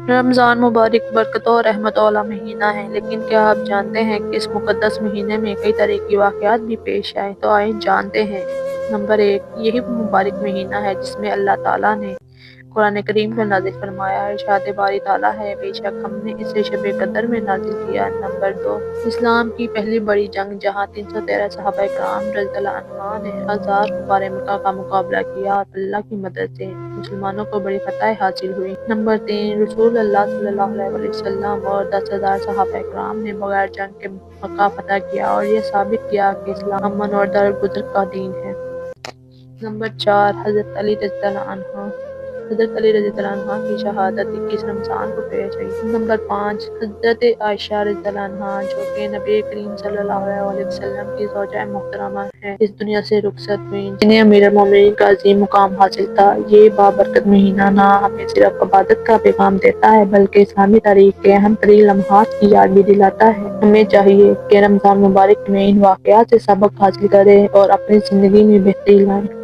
رمضان مبارک برکتوں اور رحمتوں والا مہینہ ہے، لیکن کیا آپ جانتے ہیں کہ اس مقدس مہینے میں کئی طرح کی واقعات بھی پیش آئے؟ تو آئیں جانتے ہیں۔ نمبر 1، یہی وہ مبارک مہینہ ہے جس میں اللہ تعالیٰ نے قرآن کریم کو نازل فرمایا۔ ارشاد باری تعالیٰ ہے، بے شک ہم نے اسے شب قدر میں نازل کیا۔ نمبر 2، اسلام کی پہلی بڑی جنگ جہاں 313 صحابہ کرام رضی اللہ عنہم نے 1000 کفار مکہ کا مقابلہ کیا اور اللہ کی مدد سے مسلمانوں کو بڑی فتح حاصل ہوئی۔ نمبر 3، رسول اللہ صلی اللہ علیہ وسلم اور 10,000 صحابہ کرام نے بغیر جنگ کے مکہ فتح کیا اور یہ ثابت کیا کہ اسلام امن اور درگزر کا دین ہے۔ نمبر 4، حضرت علی رضی اللہ عنہ کی شہادت 21 رمضان کو پیش آئی۔ نمبر 5، حضرت عائشہ رضی اللہ عنہا جو کہ نبی کریم صلی اللہ علیہ وسلم کی زوجہ محترمہ ہیں، اس دنیا سے رخصت ہوئیں، جنہیں امیر المومنین کا عظیم مقام حاصل تھا۔ یہ بابرکت مہینہ نہ ہمیں صرف عبادت کا پیغام دیتا ہے بلکہ اسلامی تاریخ کے اہم ترین لمحات کی یاد بھی دلاتا ہے۔ ہمیں چاہیے کہ رمضان مبارک میں ان واقعات سے سبق حاصل کریں اور اپنی زندگی میں بہتری لائیں۔